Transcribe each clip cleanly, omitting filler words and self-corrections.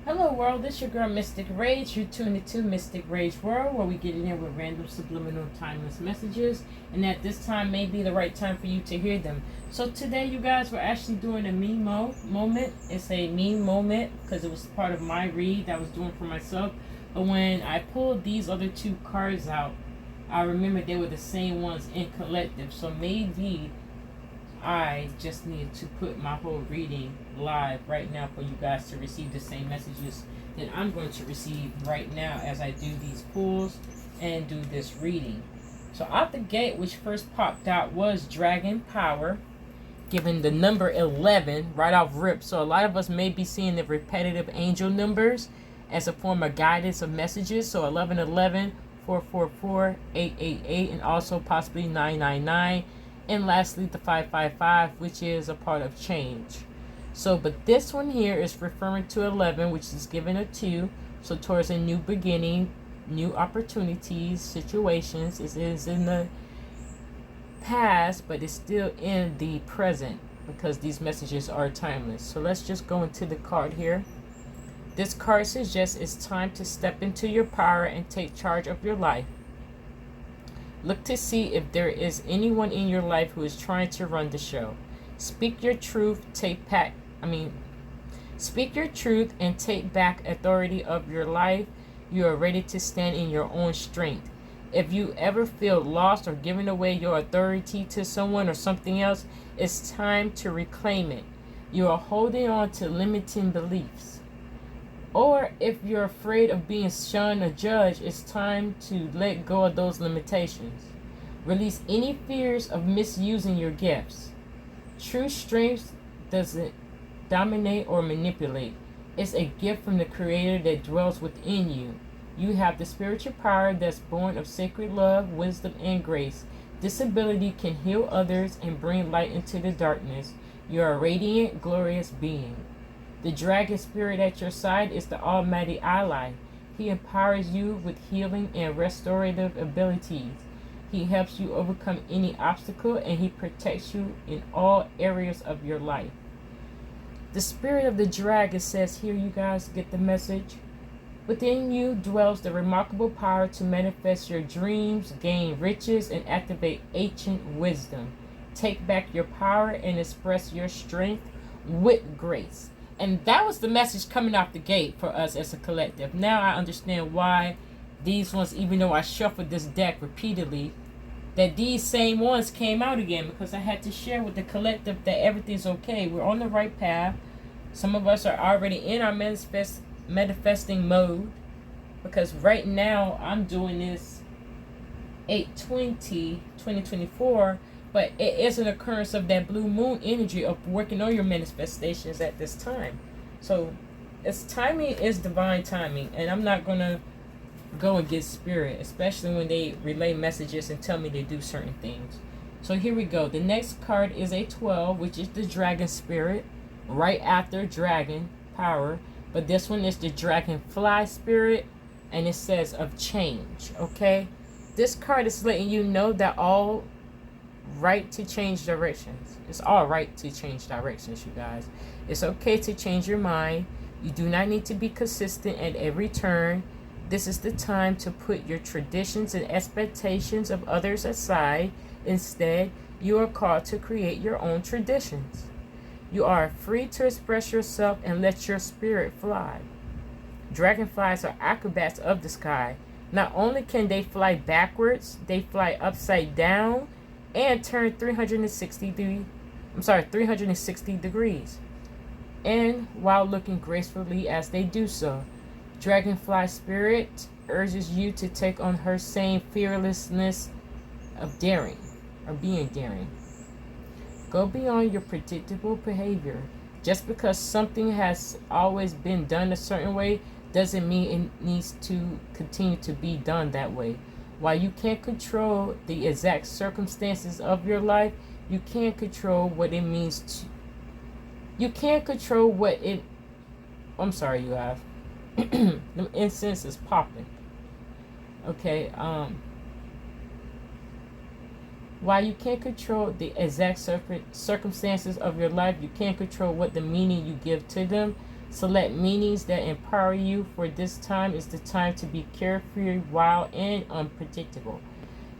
Hello world, this your girl Mystic Rage. You're tuned into Mystic Rage World, where we get it in with random subliminal timeless messages, and at this time may be the right time for you to hear them. So today you guys, we're actually doing a me moment. It's a me moment because it was part of my read that I was doing for myself. But when I pulled these other two cards out, I remember they were the same ones in collective. So maybe I just needed to put my whole reading live right now for you guys to receive the same messages that I'm going to receive right now as I do these pulls and do this reading. So out the gate, which first popped out was Dragon Power, given the number 11 right off rip. So a lot of us may be seeing the repetitive angel numbers as a form of guidance of messages. So 1111, 444, 888, and also possibly 999. And lastly, the 555, which is a part of change. So, but this one here is referring to 11, which is given a 2. So, towards a new beginning, new opportunities, situations. It is in the past, but it's still in the present because these messages are timeless. So, let's just go into the card here. This card suggests it's time to step into your power and take charge of your life. Look to see if there is anyone in your life who is trying to run the show. Speak your truth, speak your truth and take back authority of your life. You are ready to stand in your own strength. If you ever feel lost or giving away your authority to someone or something else, it's time to reclaim it. You are holding on to limiting beliefs. Or if you're afraid of being shunned or judged, it's time to let go of those limitations. Release any fears of misusing your gifts. True strength doesn't dominate or manipulate. It's a gift from the Creator that dwells within you. You have the spiritual power that's born of sacred love, wisdom, and grace. This ability can heal others and bring light into the darkness. You are a radiant, glorious being. The dragon spirit at your side is the almighty ally. He empowers you with healing and restorative abilities. He helps you overcome any obstacle and he protects you in all areas of your life. The spirit of the dragon says here, you guys get the message. Within you dwells the remarkable power to manifest your dreams, gain riches, and activate ancient wisdom. Take back your power and express your strength with grace. And that was the message coming off the gate for us as a collective. Now I understand why these ones, even though I shuffled this deck repeatedly, that these same ones came out again, because I had to share with the collective that everything's okay. We're on the right path. Some of us are already in our manifesting mode, because right now I'm doing this 8/20/2024. But it is an occurrence of that blue moon energy of working on your manifestations at this time. So it's timing is divine timing. And I'm not going to go against spirit, especially when they relay messages and tell me to do certain things. So here we go. The next card is a 12, which is the dragon spirit, right after dragon power. But this one is the dragonfly spirit, and it says of change. Okay, this card is letting you know that all right to change directions. It's all right to change directions, you guys. It's okay to change your mind. You do not need to be consistent at every turn. This is the time to put your traditions and expectations of others aside. Instead, you are called to create your own traditions. You are free to express yourself and let your spirit fly. Dragonflies are acrobats of the sky. Not only can they fly backwards, they fly upside down and turn 360 degrees, and while looking gracefully as they do so. Dragonfly spirit urges you to take on her same fearlessness of daring, or being daring. Go beyond your predictable behavior. Just because something has always been done a certain way doesn't mean it needs to continue to be done that way. While you can't control the exact circumstances of your life, you can control what it means to. You can't control what it. I'm sorry, you have. The incense is popping. Okay. While you can't control the exact circumstances of your life, you can't control what the meaning you give to them. Select meanings that empower you, for this time is the time to be carefree, wild, and unpredictable.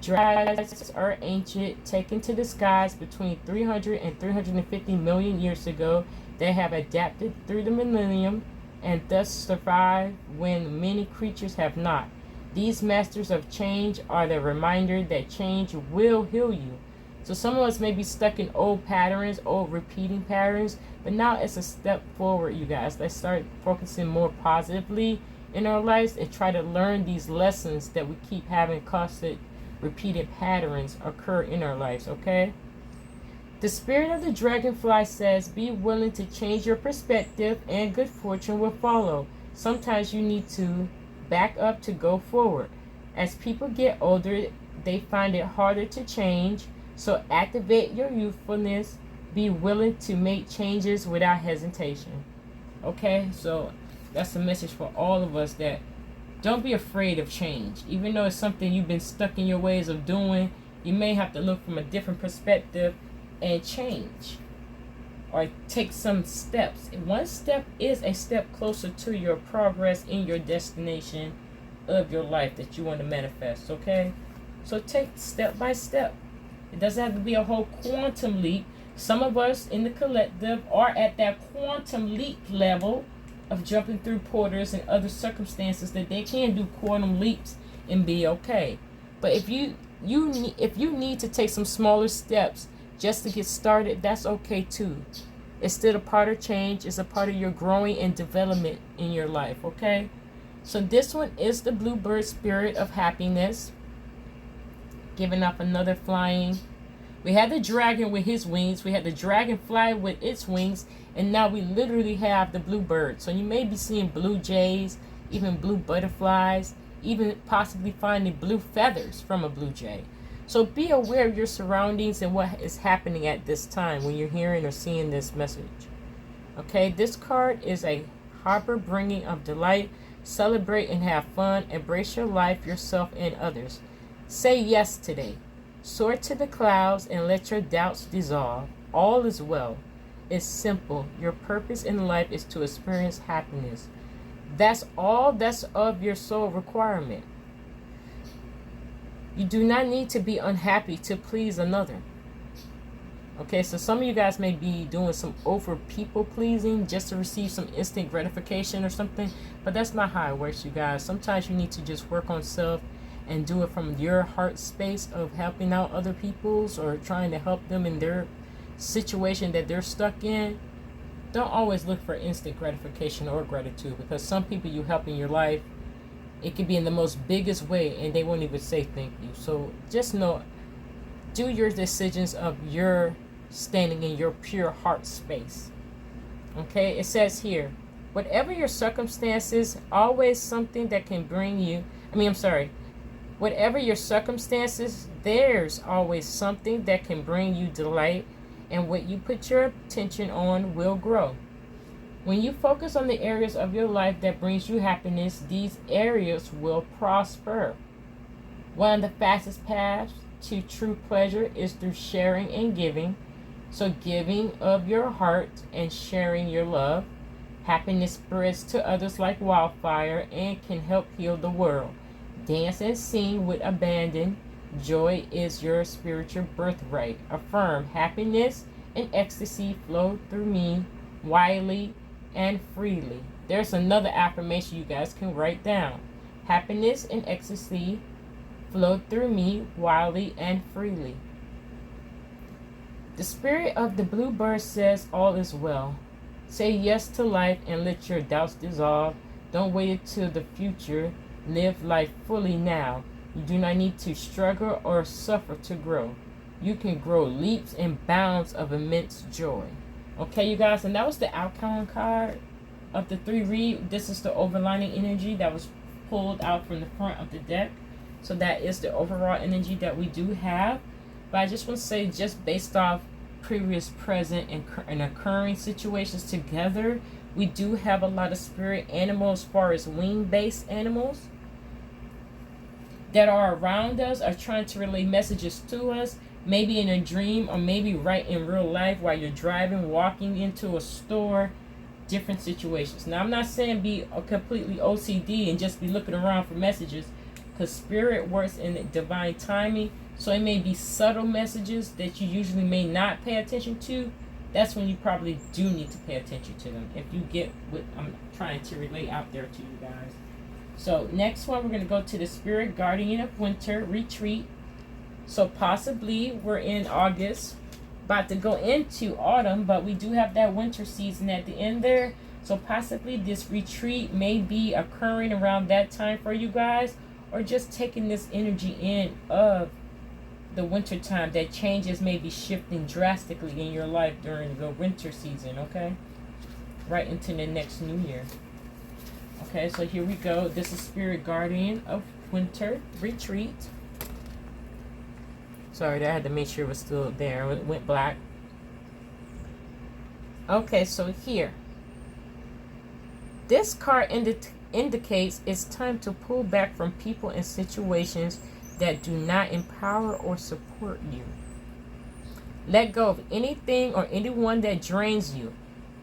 Dragons are ancient, taken to the skies between 300 and 350 million years ago. They have adapted through the millennium and thus survived when many creatures have not. These masters of change are the reminder that change will heal you. So some of us may be stuck in old patterns, old repeating patterns, but now it's a step forward, you guys. Let's start focusing more positively in our lives and try to learn these lessons that we keep having constant repeated patterns occur in our lives, okay? The spirit of the dragonfly says, be willing to change your perspective and good fortune will follow. Sometimes you need to back up to go forward. As people get older, they find it harder to change, so activate your youthfulness. Be willing to make changes without hesitation. Okay, so that's a message for all of us, that don't be afraid of change. Even though it's something you've been stuck in your ways of doing, you may have to look from a different perspective and change or take some steps. One step is a step closer to your progress in your destination of your life that you want to manifest, okay? So take step by step. It doesn't have to be a whole quantum leap. Some of us in the collective are at that quantum leap level of jumping through portals and other circumstances that they can do quantum leaps and be okay. But if you need to take some smaller steps just to get started, that's okay too. It's still a part of change. It's a part of your growing and development in your life, okay? So this one is the bluebird spirit of happiness, giving up another flying. We had the dragon with his wings. We had the dragonfly with its wings. And now we literally have the bluebird. So you may be seeing blue jays, even blue butterflies, even possibly finding blue feathers from a blue jay. So be aware of your surroundings and what is happening at this time when you're hearing or seeing this message. Okay, this card is a harbor bringing of delight. Celebrate and have fun. Embrace your life, yourself, and others. Say yes today. Soar to the clouds and let your doubts dissolve. All is well. It's simple. Your purpose in life is to experience happiness. That's all that's of your soul requirement. You do not need to be unhappy to please another. Okay, so some of you guys may be doing some over people pleasing just to receive some instant gratification or something, but that's not how it works, you guys. Sometimes you need to just work on self and do it from your heart space of helping out other people's or trying to help them in their situation that they're stuck in. Don't always look for instant gratification or gratitude, because some people you help in your life, it can be in the most biggest way and they won't even say thank you. So just know, do your decisions of your standing in your pure heart space. Okay, it says here, whatever your circumstances, always something that can bring you, whatever your circumstances, there's always something that can bring you delight, and what you put your attention on will grow. When you focus on the areas of your life that brings you happiness, these areas will prosper. One of the fastest paths to true pleasure is through sharing and giving. So giving of your heart and sharing your love. Happiness spreads to others like wildfire and can help heal the world. Dance and sing with abandon. Joy is your spiritual birthright. Affirm, happiness and ecstasy flow through me widely and freely. There's another affirmation you guys can write down. Happiness and ecstasy flow through me widely and freely. The spirit of the bluebird says all is well. Say yes to life and let your doubts dissolve. Don't wait until the future. Live life fully now. You do not need to struggle or suffer to grow. You can grow leaps and bounds of immense joy. Okay, you guys, and that was the outcome card of the 3 read. This is the overlining energy that was pulled out from the front of the deck. So that is the overall energy that we do have. But I just want to say, just based off previous, present, and occurring situations together, we do have a lot of spirit animals, as far as wing-based animals, that are around us, are trying to relay messages to us, maybe in a dream or maybe right in real life while you're driving, walking into a store, different situations. Now, I'm not saying be a completely OCD and just be looking around for messages, because spirit works in divine timing. So it may be subtle messages that you usually may not pay attention to. That's when you probably do need to pay attention to them, if you get what I'm trying to relate out there to you guys. So next one, we're going to go to the Spirit Guardian of Winter Retreat. So possibly we're in August, about to go into autumn, but we do have that winter season at the end there. So possibly this retreat may be occurring around that time for you guys, or just taking this energy in of the winter time. That changes may be shifting drastically in your life during the winter season, okay? Right into the next new year. Okay, so here we go. This is Spirit Guardian of Winter Retreat. Sorry, I had to make sure it was still there. It went black. Okay, so here. This card indicates it's time to pull back from people and situations that do not empower or support you. Let go of anything or anyone that drains you,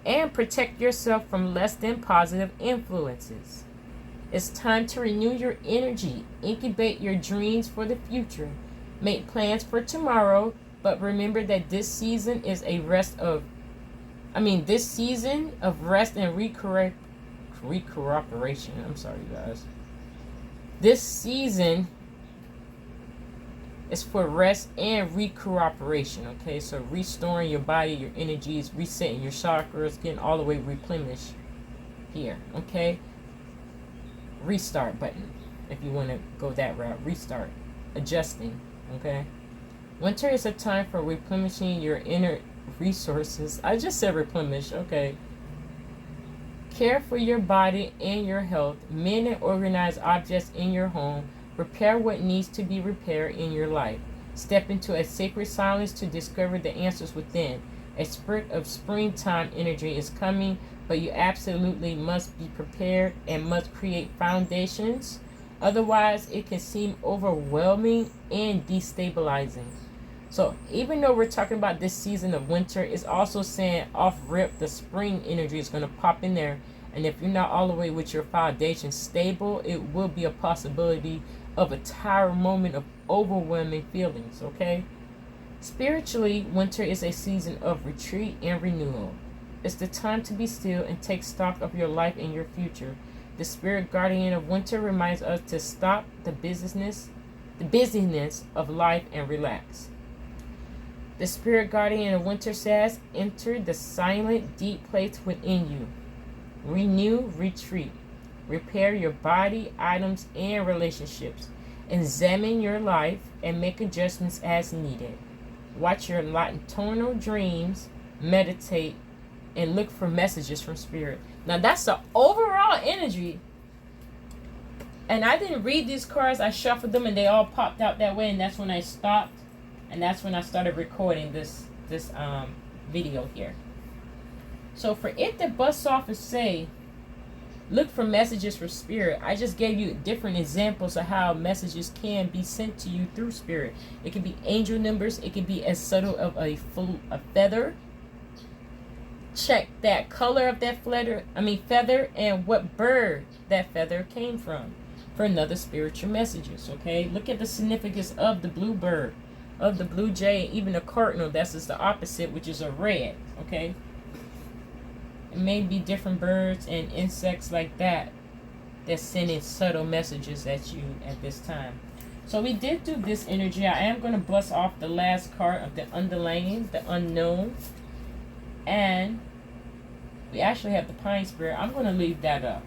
and protect yourself from less than positive influences. It's time to renew your energy, incubate your dreams for the future, make plans for tomorrow, but remember that this season is a this season of rest and recuperation. I'm sorry, guys. This season is for rest and recuperation, okay? So restoring your body, your energies, resetting your chakras, getting all the way replenished here, okay? Restart button, if you want to go that route. Restart, adjusting, okay? Winter is a time for replenishing your inner resources. I just said replenish, okay? Care for your body and your health. Mend and organize objects in your home. Repair what needs to be repaired in your life. Step into a sacred silence to discover the answers within. A spurt of springtime energy is coming, but you absolutely must be prepared and must create foundations. Otherwise, it can seem overwhelming and destabilizing. So even though we're talking about this season of winter, it's also saying off rip, the spring energy is going to pop in there. And if you're not all the way with your foundation stable, it will be a possibility of a tired moment of overwhelming feelings, okay? Spiritually, winter is a season of retreat and renewal. It's the time to be still and take stock of your life and your future. The Spirit Guardian of Winter reminds us to stop the busyness of life and relax. The Spirit Guardian of Winter says, enter the silent, deep place within you. Renew, retreat. Repair your body, items, and relationships. Examine your life and make adjustments as needed. Watch your nocturnal dreams, meditate, and look for messages from Spirit. Now that's the overall energy. And I didn't read these cards. I shuffled them and they all popped out that way. And that's when I stopped. And that's when I started recording this video here. So for it to bust off and say, look for messages from Spirit, I just gave you different examples of how messages can be sent to you through Spirit. It can be angel numbers. It can be as subtle of a feather. Check that color of that feather and what bird that feather came from for another spiritual messages, okay? Look at the significance of the blue bird, of the blue jay, even a cardinal. That's just the opposite, which is a red, okay? It may be different birds and insects like that that's sending subtle messages at you at this time. So we did do this energy. I am going to bust off the last card of the underlying, the unknown. And we actually have the pine spirit. I'm going to leave that up.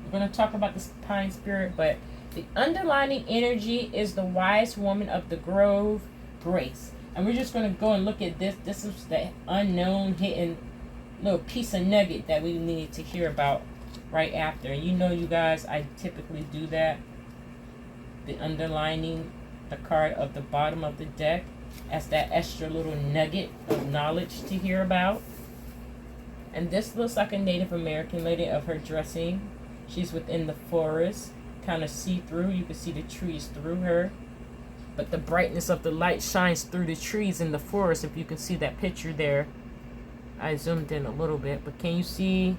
We're going to talk about the pine spirit, but the underlying energy is the wise woman of the grove, Grace. And we're just going to go and look at this. This is the unknown hidden little piece of nugget that we need to hear about right after. And you know, you guys, I typically do that. The underlining the card of the bottom of the deck as that extra little nugget of knowledge to hear about. And this looks like a Native American lady of her dressing. She's within the forest, kind of see-through. You can see the trees through her. But the brightness of the light shines through the trees in the forest, if you can see that picture there. I zoomed in a little bit, but can you see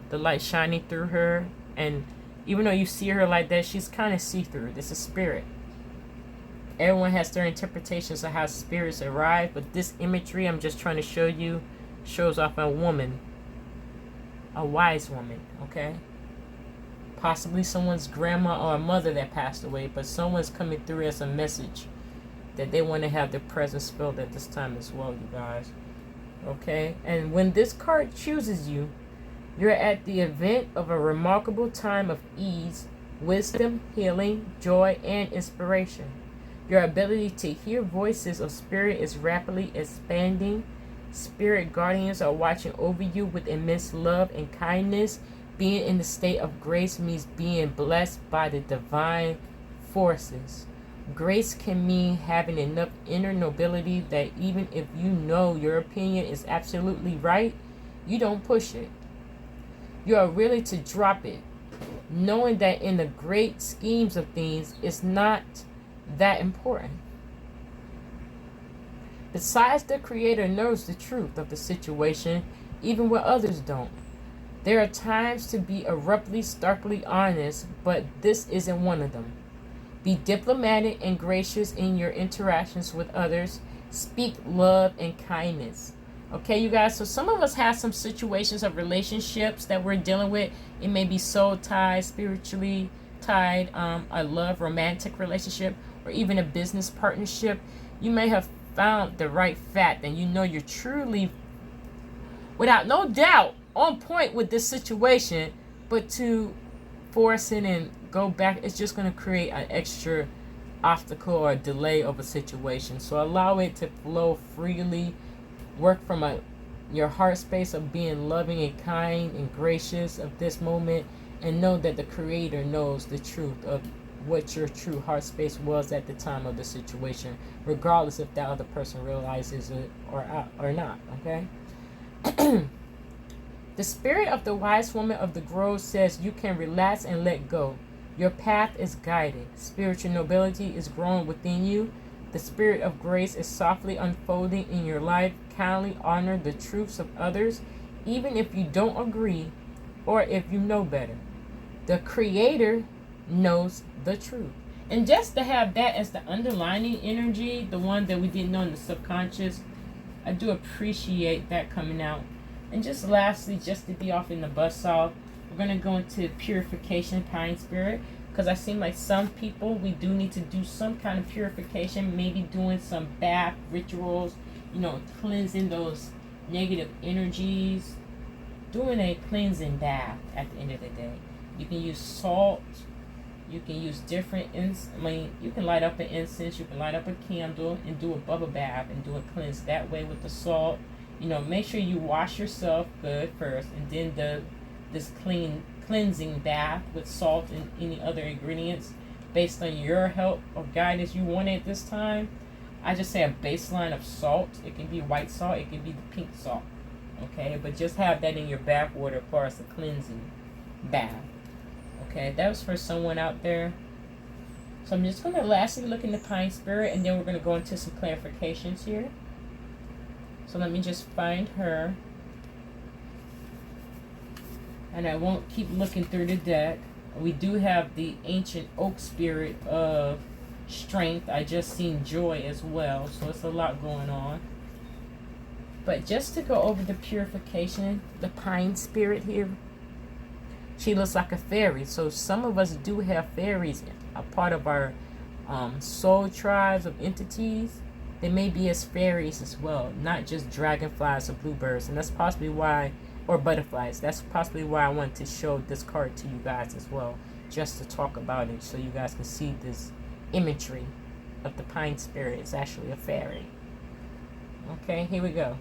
the light shining through her? And even though you see her like that, she's kind of see-through. This is spirit. Everyone has their interpretations of how spirits arrive, but this imagery I'm just trying to show you shows off a woman, a wise woman, okay? Possibly someone's grandma or a mother that passed away, but someone's coming through as a message that they want to have their presence felt at this time as well, you guys. Okay? And when this card chooses you, you're at the event of a remarkable time of ease, wisdom, healing, joy, and inspiration. Your ability to hear voices of spirit is rapidly expanding. Spirit guardians are watching over you with immense love and kindness. Being in the state of grace means being blessed by the divine forces. Grace can mean having enough inner nobility that even if you know your opinion is absolutely right, you don't push it. You are willing to drop it, knowing that in the great schemes of things, it's not that important. Besides, the Creator knows the truth of the situation, even when others don't. There are times to be abruptly, starkly honest, but this isn't one of them. Be diplomatic and gracious in your interactions with others. Speak love and kindness. Okay, you guys, so some of us have some situations of relationships that we're dealing with. It may be soul tied, spiritually tied, a love, romantic relationship, or even a business partnership. You may have found the right fact and you know you're truly, without no doubt, on point with this situation, but to force it and go back, it's just going to create an extra obstacle or delay of a situation. So allow it to flow freely. Work from your heart space of being loving and kind and gracious of this moment, and know that the Creator knows the truth of what your true heart space was at the time of the situation, regardless if that other person realizes it or not. Okay. The spirit of the wise woman of the grove says you can relax and let go. Your path is guided. Spiritual nobility is growing within you. The spirit of grace is softly unfolding in your life. Kindly honor the truths of others, even if you don't agree or if you know better. The Creator knows the truth. And just to have that as the underlining energy, the one that we didn't know in the subconscious, I do appreciate that coming out. And just lastly, just to be off in the bus off, we're going to go into purification, pine spirit, because I seem like some people, we do need to do some kind of purification, maybe doing some bath rituals, cleansing those negative energies, doing a cleansing bath at the end of the day. You can use salt, you can use different, you can light up an incense, you can light up a candle and do a bubble bath and do a cleanse that way with the salt. Make sure you wash yourself good first, and then this cleansing bath with salt and any other ingredients based on your help or guidance you want at this time. I just say a baseline of salt. It can be white salt, it can be the pink salt. Okay, but just have that in your bath water as far as the cleansing bath. Okay, that was for someone out there. So I'm just going to lastly look in the pine spirit, and then we're going to go into some clarifications here. So let me just find her. And I won't keep looking through the deck. We do have the ancient oak spirit of strength. I just seen joy as well. So it's a lot going on. But just to go over the purification, the pine spirit here, she looks like a fairy. So some of us do have fairies, a part of our soul tribes of entities. They may be as fairies as well, not just dragonflies or bluebirds. And that's possibly why, or butterflies. That's possibly why I want to show this card to you guys as well, just to talk about it so you guys can see this imagery of the pine spirit. It's actually a fairy. Okay, here we go.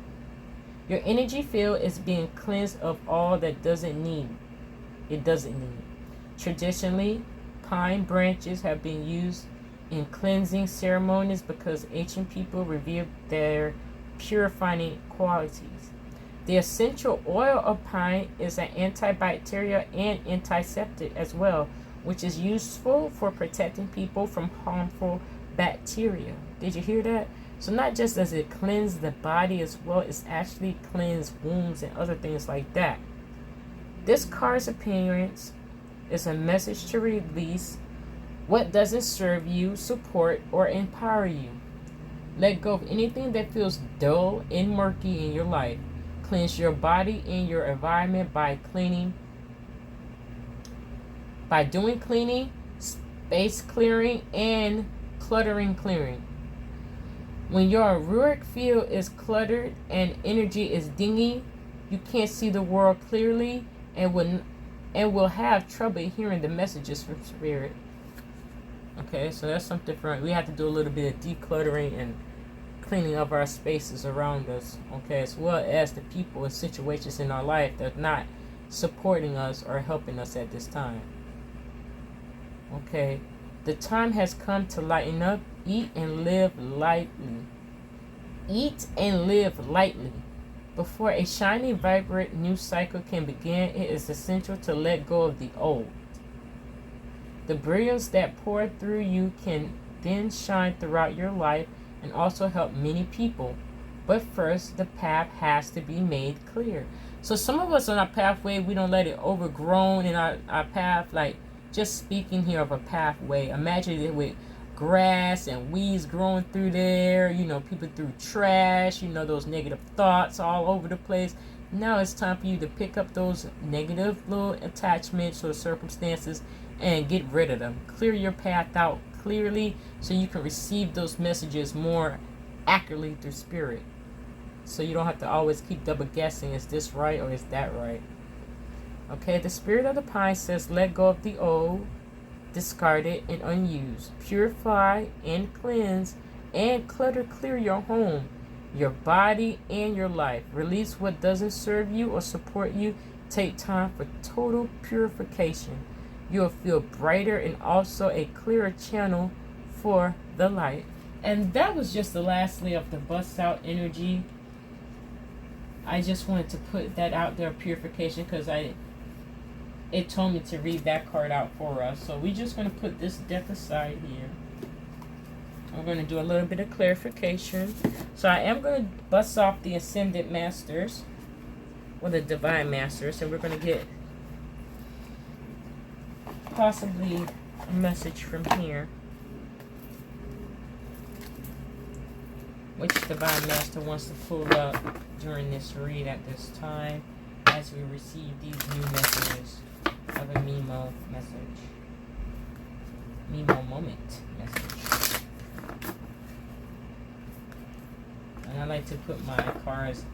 Your energy field is being cleansed of all that it doesn't need. Traditionally, pine branches have been used in cleansing ceremonies because ancient people revered their purifying qualities. The essential oil of pine is an antibacterial and antiseptic as well, which is useful for protecting people from harmful bacteria. Did you hear that? So not just does it cleanse the body as well, it's actually cleanse wounds and other things like that. This card's appearance is a message to release what doesn't serve you, support, or empower you. Let go of anything that feels dull and murky in your life. Cleanse your body and your environment by doing cleaning, space clearing, and cluttering clearing. When your auric field is cluttered and energy is dingy, you can't see the world clearly and will have trouble hearing the messages from spirit. Okay, so that's something different. We have to do a little bit of decluttering and cleaning up our spaces around us, okay, as well as the people and situations in our life that are not supporting us or helping us at this time. Okay, the time has come to lighten up, eat and live lightly. Eat and live lightly. Before a shiny, vibrant new cycle can begin, it is essential to let go of the old. The brilliance that poured through you can then shine throughout your life and also help many people. But first, the path has to be made clear. So some of us on our pathway, we don't let it overgrown in our path. Like, just speaking here of a pathway, imagine it with grass and weeds growing through there, people threw trash, those negative thoughts all over the place. Now it's time for you to pick up those negative little attachments or circumstances and get rid of them. Clear your path out clearly so you can receive those messages more accurately through spirit. So you don't have to always keep double guessing, is this right or is that right? Okay, the spirit of the pine says let go of the old, discarded and unused. Purify and cleanse and clutter clear your home, your body, and your life. Release what doesn't serve you or support you. Take time for total purification. You'll feel brighter and also a clearer channel for the light. And that was just the last layer of the bust out energy. I just wanted to put that out there, purification, because it told me to read that card out for us. So we're just going to put this deck aside here. I'm going to do a little bit of clarification. So I am going to bust off the Ascended Masters, or the Divine Masters, and we're going to get possibly a message from here. Which Divine Master wants to pull up during this read at this time as we receive these new messages of a Mimo message. Mimo moment message. And I like to put my cards,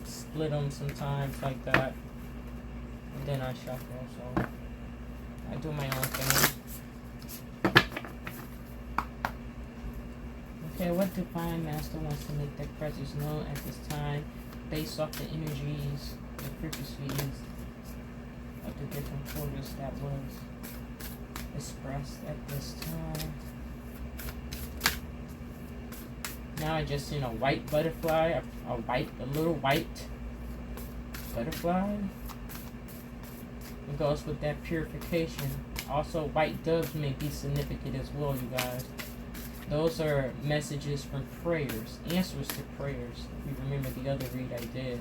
split them sometimes like that. And then I shuffle, so I do my own thing. Okay, what Divine Master wants to make their presence known at this time based off the energies, the frequencies of the different quarters that was expressed at this time. Now I just seen a white butterfly, a little white butterfly. It goes with that purification. Also, white doves may be significant as well, you guys. Those are messages from prayers, answers to prayers. If you remember the other read I did,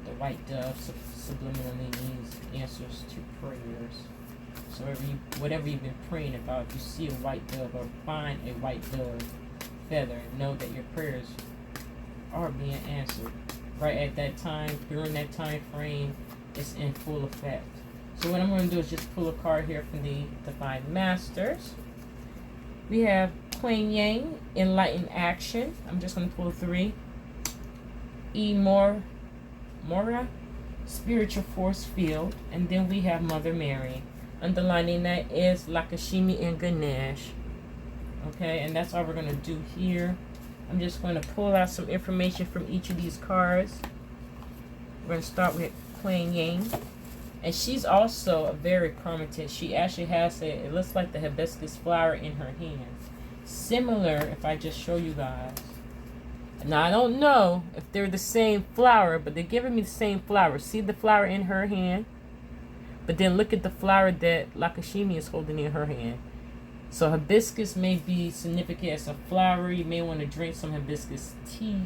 the white dove subliminally means answers to prayers. So whatever you've been praying about, if you see a white dove or find a white dove feather, know that your prayers are being answered. Right at that time, during that time frame, it's in full effect. So what I'm going to do is just pull a card here from the Divine Masters. We have Kuan Yin, Enlightened Action. I'm just going to pull 3. Mora, Spiritual Force Field. And then we have Mother Mary. Underlining that is Lakshmi and Ganesh. Okay, and that's all we're going to do here. I'm just going to pull out some information from each of these cards. We're going to start with Kuan Yin. And she's also a very prominent. She actually has it looks like the hibiscus flower in her hand. Similar, if I just show you guys. Now, I don't know if they're the same flower, but they're giving me the same flower. See the flower in her hand? But then look at the flower that Lakshmi is holding in her hand. So hibiscus may be significant as a flower. You may want to drink some hibiscus tea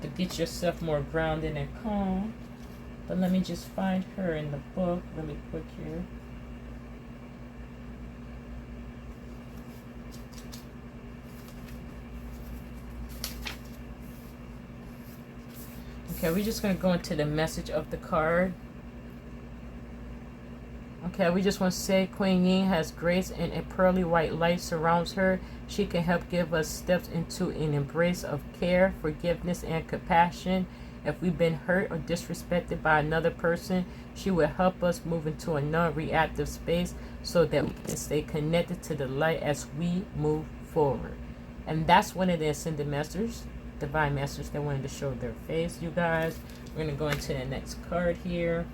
to get yourself more grounded and calm. But let me just find her in the book really quick here. Okay, we're just going to go into the message of the card. Okay, we just want to say Queen Yin has grace and a pearly white light surrounds her. She can help give us steps into an embrace of care, forgiveness, and compassion. If we've been hurt or disrespected by another person, she will help us move into a non-reactive space so that we can stay connected to the light as we move forward. And that's one of the ascended masters, divine masters that wanted to show their face, you guys. We're going to go into the next card here.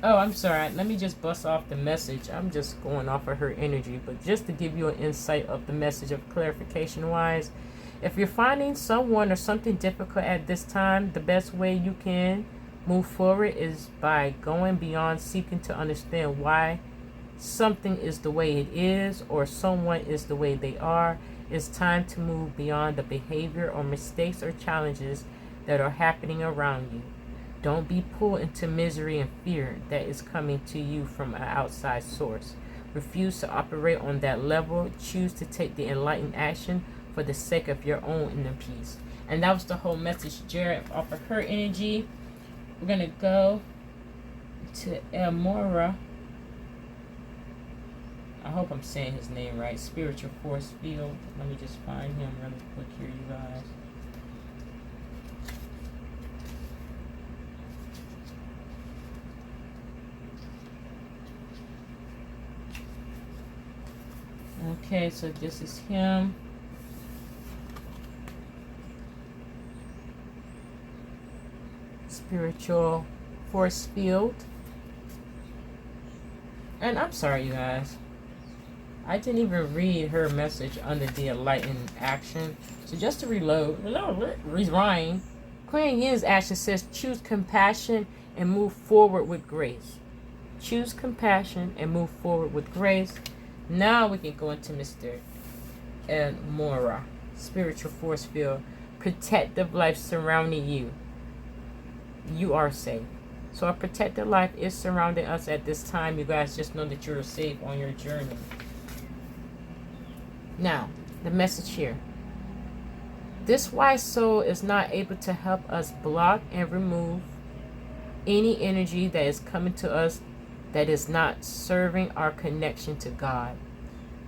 Oh, I'm sorry. Let me just bust off the message. I'm just going off of her energy. But just to give you an insight of the message of clarification-wise, if you're finding someone or something difficult at this time, the best way you can move forward is by going beyond seeking to understand why something is the way it is or someone is the way they are. It's time to move beyond the behavior or mistakes or challenges that are happening around you. Don't be pulled into misery and fear that is coming to you from an outside source. Refuse to operate on that level. Choose to take the enlightened action for the sake of your own inner peace. And that was the whole message, Jared, off of her energy. We're going to go to Elmora. I hope I'm saying his name right. Spiritual force field. Let me just find him really quick here, you guys. Okay, so this is him. Spiritual force field. And I'm sorry, you guys. I didn't even read her message under the enlightened action. So just to rewind. Queen Yin's action says choose compassion and move forward with grace. Choose compassion and move forward with grace. Now we can go into Mr. Mora, spiritual force field, protective life surrounding you. You are safe. So a protected life is surrounding us at this time. You guys just know that you're safe on your journey. Now, the message here. This wise soul is not able to help us block and remove any energy that is coming to us that is not serving our connection to God.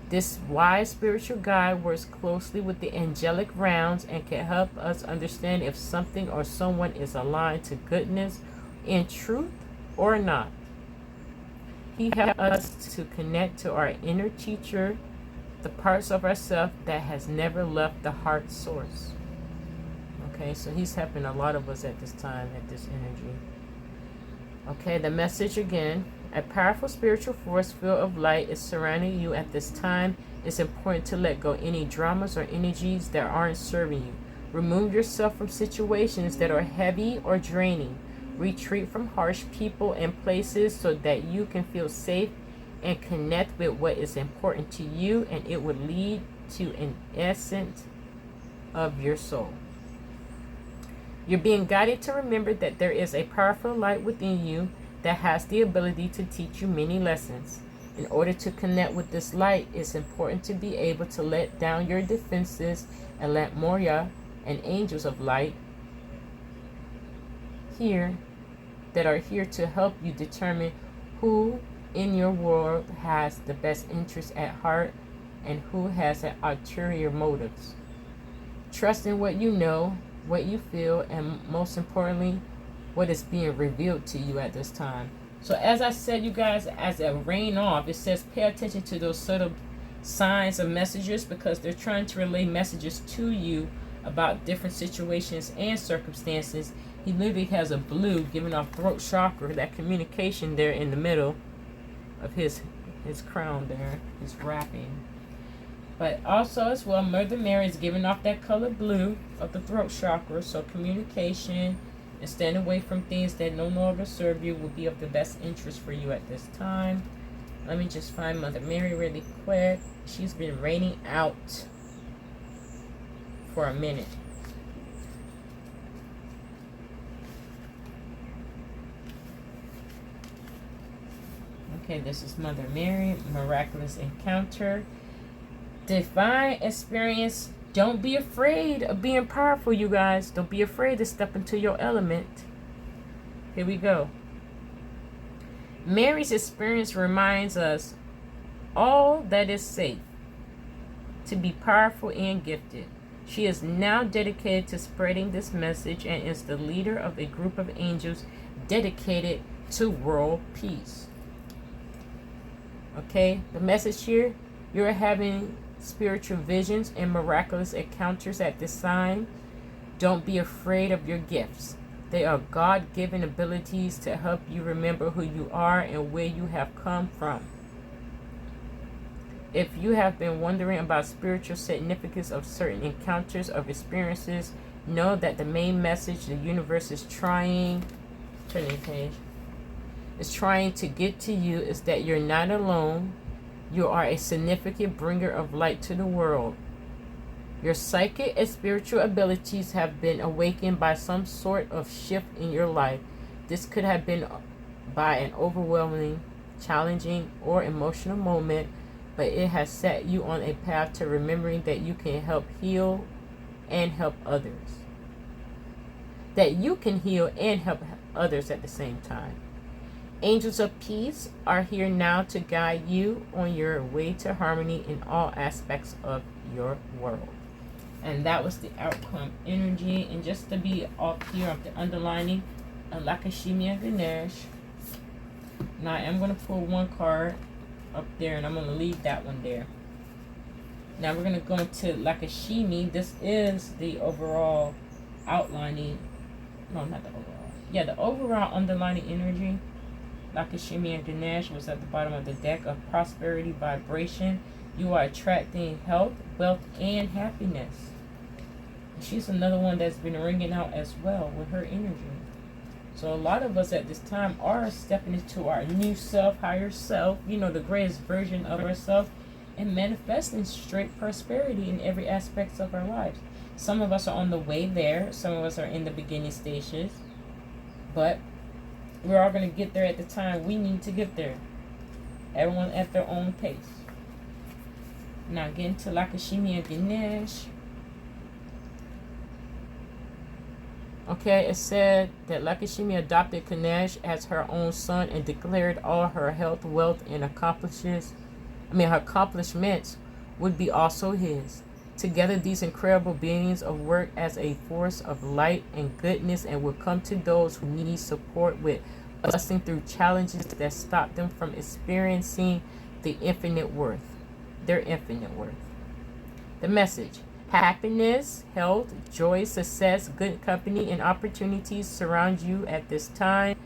This wise spiritual guide works closely with the angelic realms and can help us understand if something or someone is aligned to goodness and truth or not. He helps us to connect to our inner teacher, the parts of ourselves that has never left the heart source. Okay, so he's helping a lot of us at this time, at this energy. Okay, the message again. A powerful spiritual force field of light is surrounding you at this time. It's important to let go any dramas or energies that aren't serving you. Remove yourself from situations that are heavy or draining. Retreat from harsh people and places so that you can feel safe and connect with what is important to you, and it would lead to an essence of your soul. You're being guided to remember that there is a powerful light within you that has the ability to teach you many lessons. In order to connect with this light, it's important to be able to let down your defenses and let Moria and angels of light here that are here to help you determine who in your world has the best interest at heart and who has an ulterior motives. Trust in what you know, what you feel, and most importantly, what is being revealed to you at this time. So as I said, you guys, as a rain off, it says pay attention to those subtle signs of messages because they're trying to relay messages to you about different situations and circumstances. He literally has a blue giving off throat chakra, that communication there in the middle of his crown there, his wrapping. But also as well, Mother Mary is giving off that color blue of the throat chakra, so communication and stand away from things that no longer serve you, will be of the best interest for you at this time. Let me just find Mother Mary really quick. She's been raining out for a minute. Okay, this is Mother Mary, miraculous encounter, divine experience. Don't be afraid of being powerful, you guys. Don't be afraid to step into your element. Here we go. Mary's experience reminds us all that is safe, to be powerful and gifted. She is now dedicated to spreading this message and is the leader of a group of angels dedicated to world peace. Okay, the message here, you're having spiritual visions and miraculous encounters at this time. Don't be afraid of your gifts. They are God-given abilities to help you remember who you are and where you have come from. If you have been wondering about spiritual significance of certain encounters or experiences, know that the main message the universe is trying to get to you is that you're not alone. You are a significant bringer of light to the world. Your psychic and spiritual abilities have been awakened by some sort of shift in your life. This could have been by an overwhelming, challenging, or emotional moment, but it has set you on a path to remembering that you can help heal and help others. That you can heal and help others at the same time. Angels of peace are here now to guide you on your way to harmony in all aspects of your world. And that was the outcome energy. And just to be off here of the underlining, Lakshmi and Ganesh. Now I am going to pull one card up there, and I'm going to leave that one there. Now we're going to go into Lakshmi. This is the overall outlining. No, not the overall. Yeah, the overall underlining energy. Lakshmi and Ganesh was at the bottom of the deck of prosperity vibration. You are attracting health, wealth, and happiness. And she's another one that's been ringing out as well with her energy. So a lot of us at this time are stepping into our new self, higher self, the greatest version of ourselves, and manifesting straight prosperity in every aspect of our lives. Some of us are on the way there. Some of us are in the beginning stages. But we're all going to get there at the time we need to get there. Everyone at their own pace. Now getting to Lakshmi and Ganesh. Okay, it said that Lakshmi adopted Ganesh as her own son and declared all her health, wealth, and her accomplishments would be also his. Together, these incredible beings of work as a force of light and goodness and will come to those who need support with busting through challenges that stop them from experiencing their infinite worth. The message: happiness, health, joy, success, good company, and opportunities surround you at this time.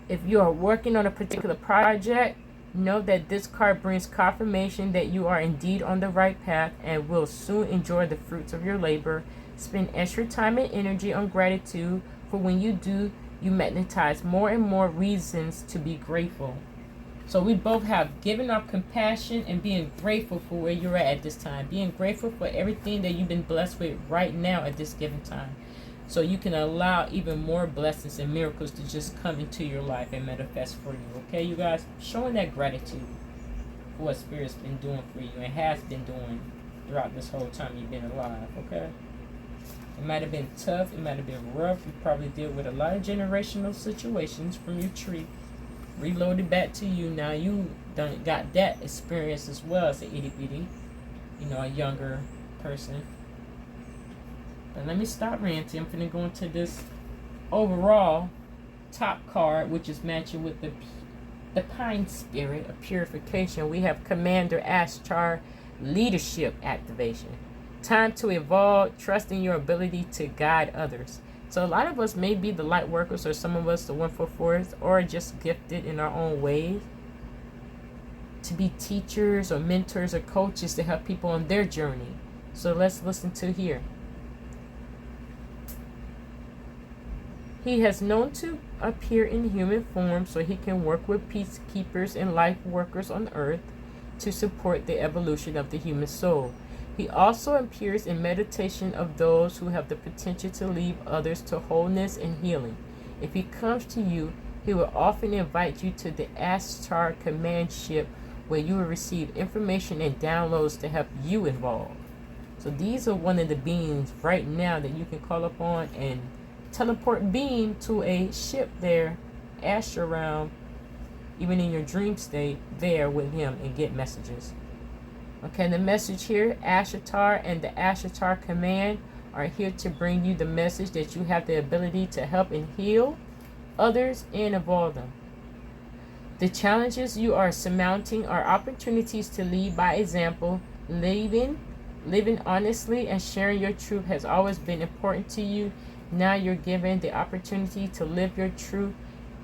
If you are working on a particular project, know that this card brings confirmation that you are indeed on the right path and will soon enjoy the fruits of your labor. Spend extra time and energy on gratitude, for when you do, you magnetize more and more reasons to be grateful. So we both have given up compassion and being grateful for where you're at this time. Being grateful for everything that you've been blessed with right now at this given time. So you can allow even more blessings and miracles to just come into your life and manifest for you. Okay, you guys? Showing that gratitude for what Spirit's been doing for you and has been doing throughout this whole time you've been alive. Okay? It might have been tough. It might have been rough. You probably dealt with a lot of generational situations from your tree. Reloaded back to you. Now you done got that experience as well as a itty bitty, a younger person. But let me stop ranting. I'm going to go into this overall top card, which is matching with the Pine Spirit of Purification. We have Commander Ashtar Leadership Activation. Time to evolve, trusting your ability to guide others. So a lot of us may be the light workers, or some of us the 144s, or just gifted in our own ways to be teachers or mentors or coaches to help people on their journey. So let's listen to here. He has known to appear in human form so he can work with peacekeepers and life workers on earth to support the evolution of the human soul. He also appears in meditation of those who have the potential to lead others to wholeness and healing. If he comes to you, he will often invite you to the Ashtar command ship where you will receive information and downloads to help you evolve. So these are one of the beings right now that you can call upon and teleport beam to a ship there, Ashtar realm, even in your dream state, there with him and get messages. Okay, the message here, Ashtar and the Ashtar command are here to bring you the message that you have the ability to help and heal others and evolve them. The challenges you are surmounting are opportunities to lead by example. Living honestly and sharing your truth has always been important to you. Now you're given the opportunity to live your truth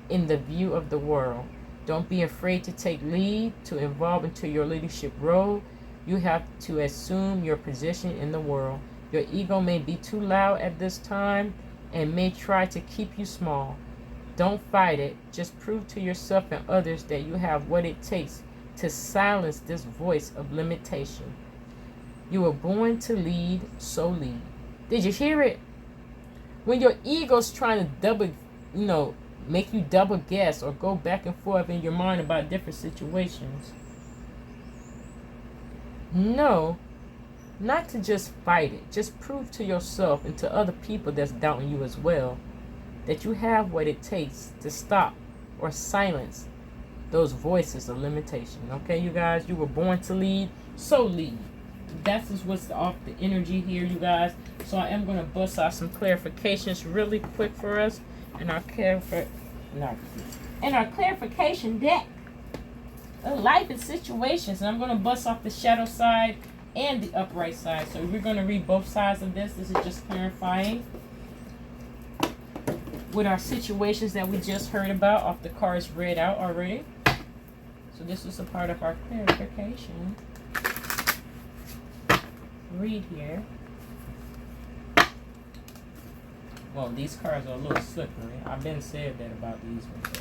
in the view of the world. Don't be afraid to take lead, to evolve into your leadership role. You have to assume your position in the world. Your ego may be too loud at this time and may try to keep you small. Don't fight it. Just prove to yourself and others that you have what it takes to silence this voice of limitation. You were born to lead, so lead. Did you hear it? When your ego's trying to make you double guess or go back and forth in your mind about different situations. No, not to just fight it. Just prove to yourself and to other people that's doubting you as well that you have what it takes to stop or silence those voices of limitation. Okay, you guys, you were born to lead, so lead. That's just what's off the energy here, you guys. So I am going to bust out some clarifications really quick for us in our clarification deck of life and situations. And I'm going to bust off the shadow side and the upright side. So we're going to read both sides of this. This is just clarifying with our situations that we just heard about off the cards read out already. So this was a part of our clarification. Read here. Well, these cards are a little slippery. I've been said that about these ones.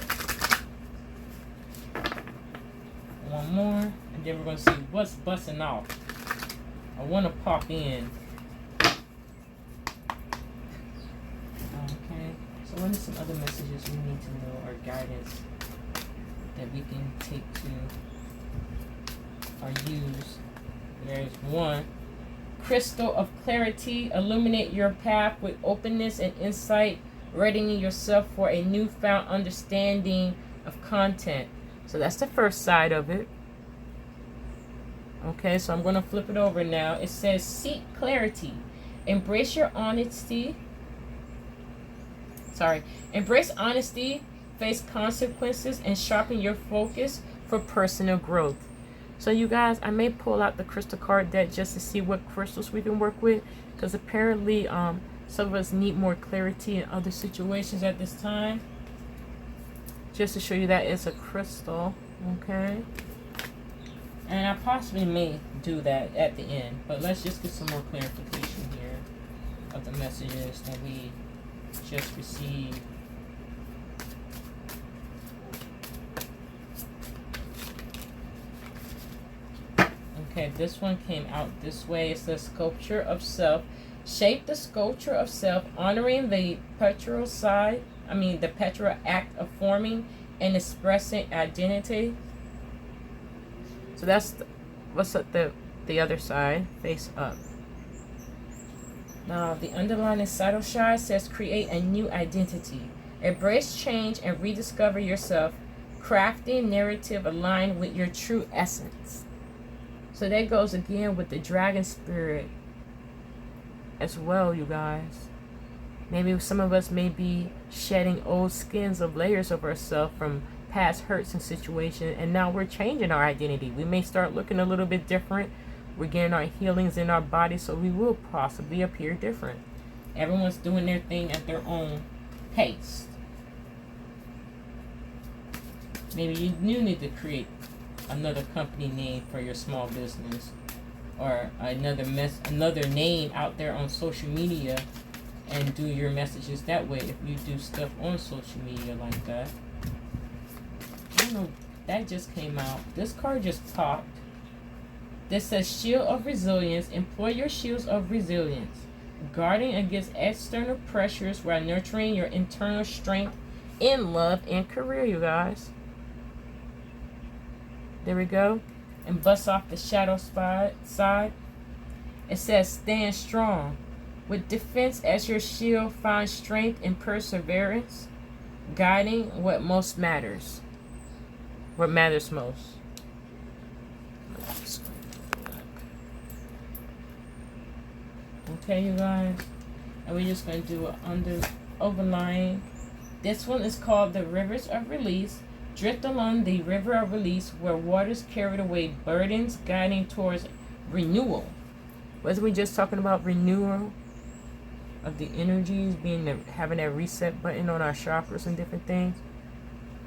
One more, and then we're going to see what's busting off. I want to pop in. Okay, so what are some other messages we need to know or guidance that we can take to or use? There's one. Crystal of clarity, illuminate your path with openness and insight, readying yourself for a newfound understanding of content. So that's the first side of it. Okay, so I'm going to flip it over now. It says, seek clarity. Embrace your honesty. Embrace honesty, face consequences, and sharpen your focus for personal growth. So you guys, I may pull out the crystal card deck just to see what crystals we can work with, because apparently some of us need more clarity in other situations at this time. Just to show you that it's a crystal, okay? And I possibly may do that at the end, but let's just get some more clarification here of the messages that we just received. Okay, this one came out this way. It says sculpture of self. Shape the sculpture of self, honoring the petrol act of forming and expressing identity. So that's what's at the other side, face up. Now the underlying subtle shine says create a new identity. Embrace change and rediscover yourself, crafting narrative aligned with your true essence. So that goes again with the dragon spirit as well, you guys. Maybe some of us may be shedding old skins of layers of ourselves from past hurts and situations, and now we're changing our identity. We may start looking a little bit different. We're getting our healings in our body, so we will possibly appear different. Everyone's doing their thing at their own pace. Maybe you need to create another company name for your small business, or another name out there on social media and do your messages that way if you do stuff on social media like that. I don't know, that just came out. This card just popped. This says shield of resilience. Employ your shields of resilience, guarding against external pressures while nurturing your internal strength in love and career, you guys. There we go. And bust off the shadow side. It says stand strong. With defense as your shield, find strength and perseverance, guiding what most matters. What matters most. Okay, you guys. And we're just going to do an overlying. This one is called the Rivers of Release. Drift along the river of release where waters carried away burdens, guiding towards renewal. Wasn't we just talking about renewal of the energies, having that reset button on our chakras and different things?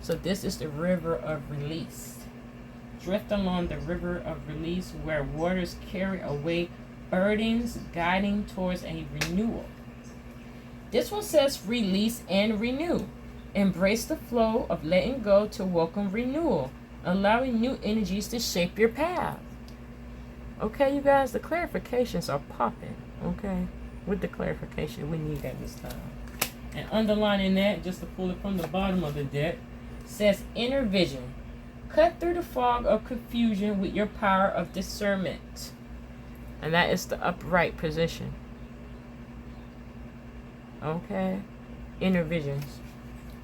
So this is the river of release. Drift along the river of release where waters carry away burdens, guiding towards a renewal. This one says release and renew. Embrace the flow of letting go to welcome renewal, allowing new energies to shape your path. Okay, you guys, the clarifications are popping. Okay, with the clarification, we need that this time. And underlining that, just to pull it from the bottom of the deck, says inner vision. Cut through the fog of confusion with your power of discernment. And that is the upright position. Okay, inner visions.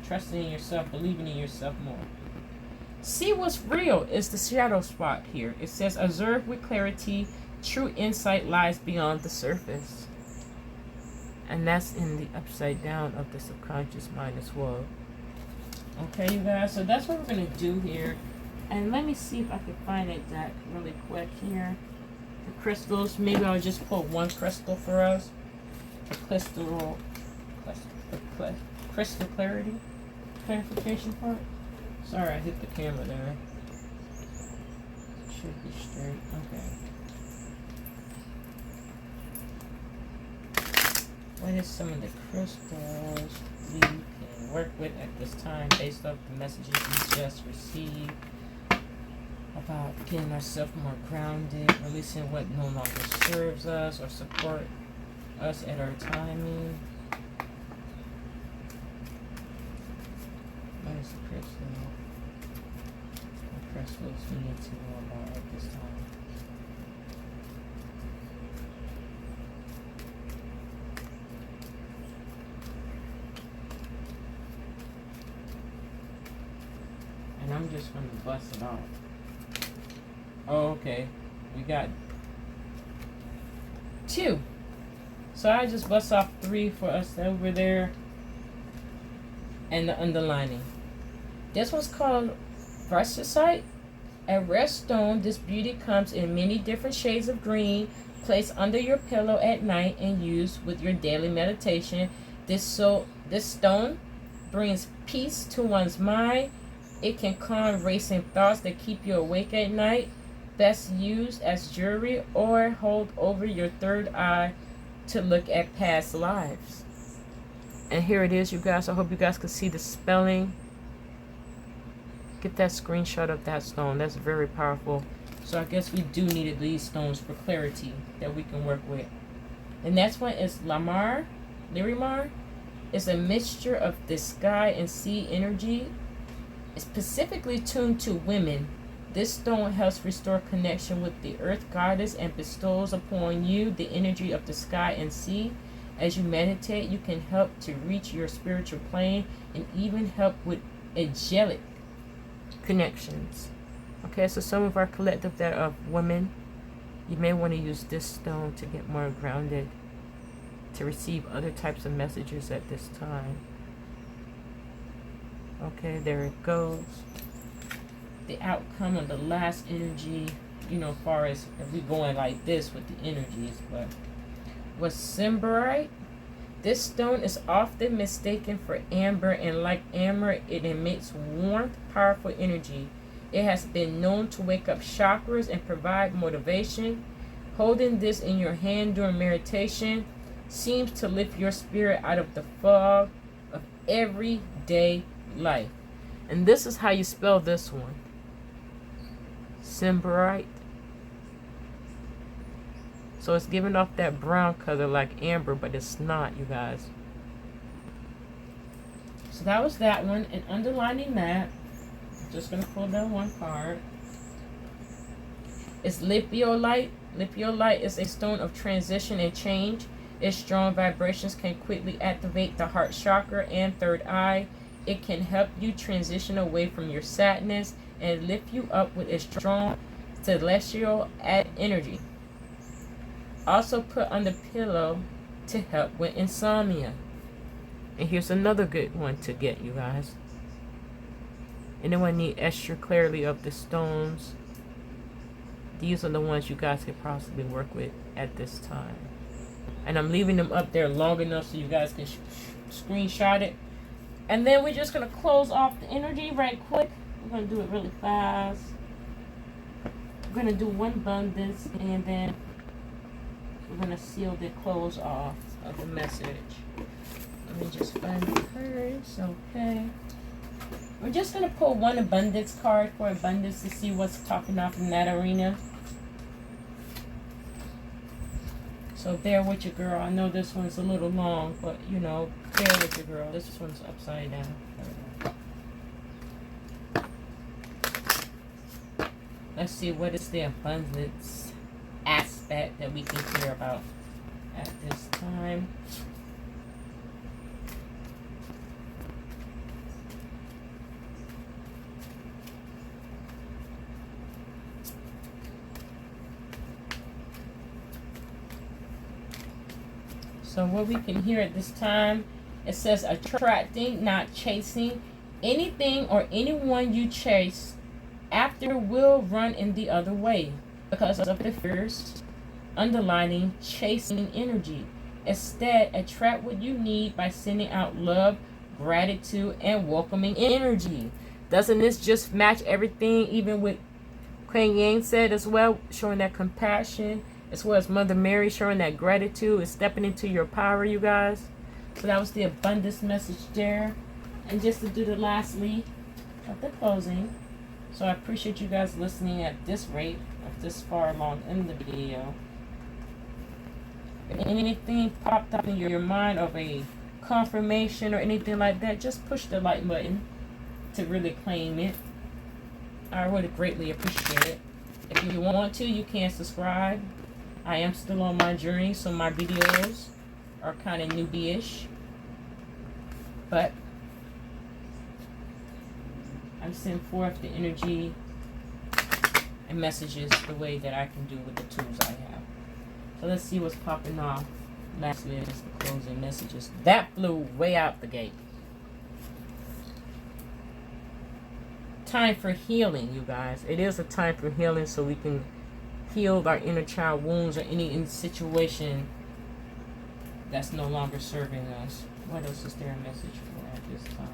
Trusting in yourself, believing in yourself more. See what's real is the shadow spot here. It says, observe with clarity. True insight lies beyond the surface. And that's in the upside down of the subconscious mind as well. Okay, you guys. So that's what we're going to do here. And let me see if I can find that deck really quick here. The crystals. Maybe I'll just pull one crystal for us. The crystal clarity. Clarification part. Sorry, I hit the camera there. Should be straight. Okay. What is some of the crystals we can work with at this time based off the messages we just received about getting ourselves more grounded, releasing what no longer serves us or support us at our timing? What is the crystal? The crystals we need to know about at this time. And I'm just going to bust it off. Oh, okay. We got 2. So I just bust off 3 for us over there. And the underlining. This one's called Varsicite. A rare stone, this beauty comes in many different shades of green. Placed under your pillow at night and used with your daily meditation. This stone brings peace to one's mind. It can calm racing thoughts that keep you awake at night. Best used as jewelry or hold over your third eye to look at past lives. And here it is, you guys. I hope you guys can see the spelling. Get that screenshot of that stone. That's very powerful. So I guess we do need these stones for clarity that we can work with. The next one is Lirimar. It's a mixture of the sky and sea energy. It's specifically tuned to women. This stone helps restore connection with the earth goddess and bestows upon you the energy of the sky and sea. As you meditate, you can help to reach your spiritual plane and even help with angelic connections. Okay, so some of our collective that are women, you may want to use this stone to get more grounded, to receive other types of messages at this time. Okay, there it goes. The outcome of the last energy, as far as if we going like this with the energies, but was Cymbrite. This stone is often mistaken for amber, and like amber, it emits warmth, powerful energy. It has been known to wake up chakras and provide motivation. Holding this in your hand during meditation seems to lift your spirit out of the fog of everyday life. And this is how you spell this one. Symbarite. So it's giving off that brown color like amber, but it's not, you guys. So that was that one. And underlining that, I'm just going to pull down one card. It's Lipiolite. Lipiolite is a stone of transition and change. Its strong vibrations can quickly activate the heart chakra and third eye. It can help you transition away from your sadness and lift you up with its strong celestial energy. Also put on the pillow to help with insomnia. And here's another good one to get, you guys. Anyone need extra clarity of the stones? These are the ones you guys could possibly work with at this time. And I'm leaving them up there long enough so you guys can screenshot it. And then we're just going to close off the energy right quick. We're going to do it really fast. We're going to do one abundance and then we're going to seal the close off of the message. Let me just find the cards. Okay. We're just going to pull one abundance card for abundance to see what's popping off in that arena. So bear with your girl. I know this one's a little long, but you know, bear with your girl. This one's upside down. Let's see, what is the abundance aspect that we can hear about at this time. So what we can hear at this time, it says attracting, not chasing. Anything or anyone you chase after will run in the other way because of the fierce underlining chasing energy. Instead, attract what you need by sending out love, gratitude, and welcoming energy. Doesn't this just match everything, even with Kuan Yin said as well, showing that compassion, as well as Mother Mary showing that gratitude and stepping into your power, you guys. So that was the abundance message there. And just to do the last lead of the closing. So I appreciate you guys listening at this rate, of this far along in the video. If anything popped up in your mind of a confirmation or anything like that, just push the like button to really claim it. I would greatly appreciate it. If you want to, you can subscribe. I am still on my journey, so my videos are kind of newbie-ish. But I'm sending forth the energy and messages the way that I can do with the tools I have. So let's see what's popping off. Lastly is the closing messages. That flew way out the gate. Time for healing, you guys. It is a time for healing so we can heal our inner child wounds or any situation that's no longer serving us. What else is there a message for at this time?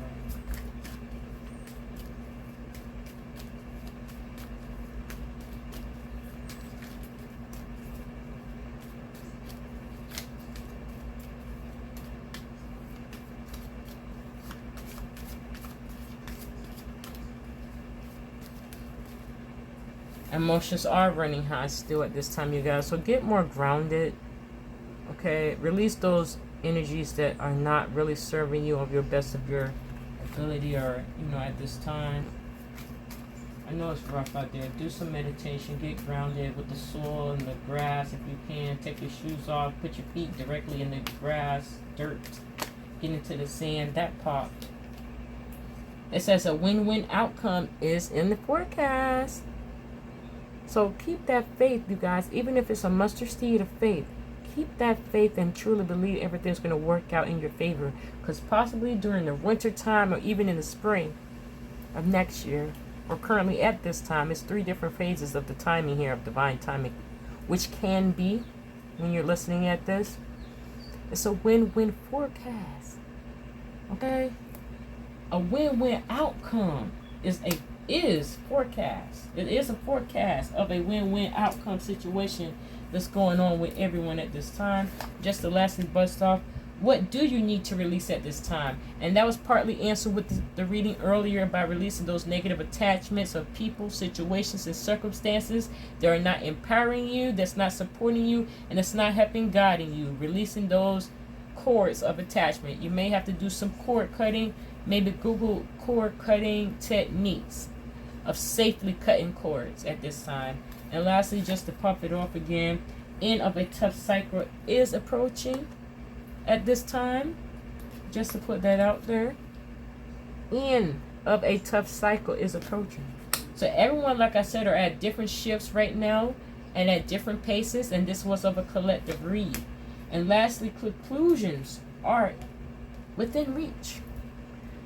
Emotions are running high still at this time, you guys. So get more grounded. Okay, release those energies that are not really serving you of your best of your ability, or at this time. I know it's rough out there. Do some meditation. Get grounded with the soil and the grass if you can. Take your shoes off. Put your feet directly in the grass, dirt. Get into the sand. That popped. It says a win-win outcome is in the forecast. So keep that faith, you guys. Even if it's a mustard seed of faith, keep that faith and truly believe everything's going to work out in your favor. Because possibly during the winter time or even in the spring of next year, or currently at this time, it's 3 different phases of the timing here of divine timing, which can be, when you're listening at this, it's a win-win forecast. Okay? A win-win outcome is forecast. It is a forecast of a win-win outcome situation that's going on with everyone at this time. Just to lastly bust off, what do you need to release at this time? And that was partly answered with the reading earlier by releasing those negative attachments of people, situations, and circumstances that are not empowering you, that's not supporting you, and that's not helping guiding you. Releasing those cords of attachment. You may have to do some cord cutting. Maybe Google cord cutting techniques of safely cutting cords at this time. And lastly, just to pop it off again, end of a tough cycle is approaching at this time. Just to put that out there, end of a tough cycle is approaching. So everyone, like I said, are at different shifts right now and at different paces, and this was of a collective read. And lastly, conclusions are within reach.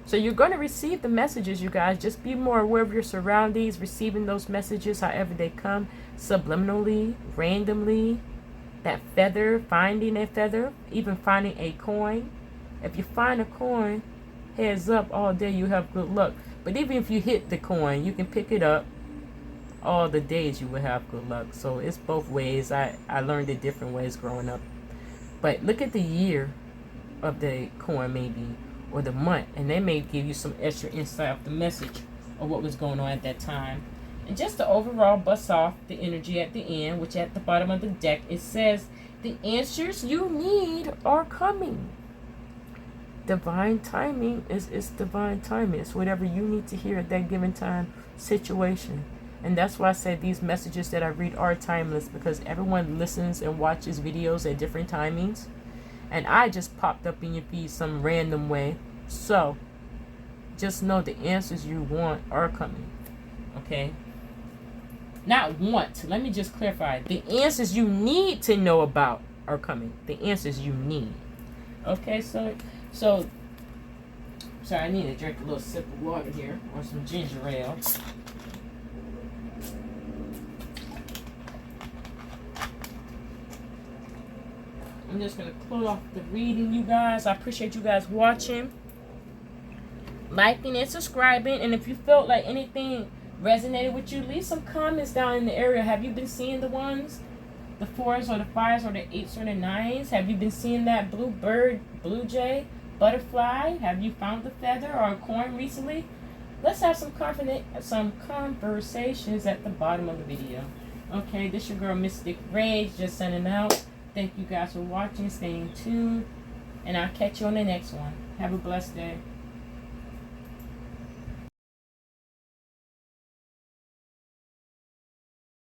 So you're going to receive the messages, you guys. Just be more aware of your surroundings, receiving those messages however they come, subliminally, randomly. That feather, finding a feather, even finding a coin. If you find a coin, heads up, all day you have good luck. But even if you hit the coin, you can pick it up. All the days you will have good luck. So it's both ways. I learned it different ways growing up. But look at the year of the coin maybe, or the month, and they may give you some extra insight of the message of what was going on at that time. And just to overall bust off the energy at the end, which at the bottom of the deck, it says, the answers you need are coming. Divine timing is divine timing. It's whatever you need to hear at that given time situation. And that's why I said these messages that I read are timeless, because everyone listens and watches videos at different timings. And I just popped up in your feed some random way. So just know the answers you want are coming. Okay? Not want. Let me just clarify. The answers you need to know about are coming. The answers you need. Okay, so sorry, I need to drink a little sip of water here, or some ginger ale. I'm just going to close off the reading, you guys. I appreciate you guys watching, liking, and subscribing. And if you felt like anything resonated with you, leave some comments down in the area. Have you been seeing the ones, the 4s or the 5s or the 8s or the 9s? Have you been seeing that blue bird, blue jay, butterfly? Have you found the feather or a coin recently? Let's have some conversations at the bottom of the video. Okay, this your girl Mystic Rage, just sending out. Thank you guys for watching, staying tuned, and I'll catch you on the next one. Have a blessed day.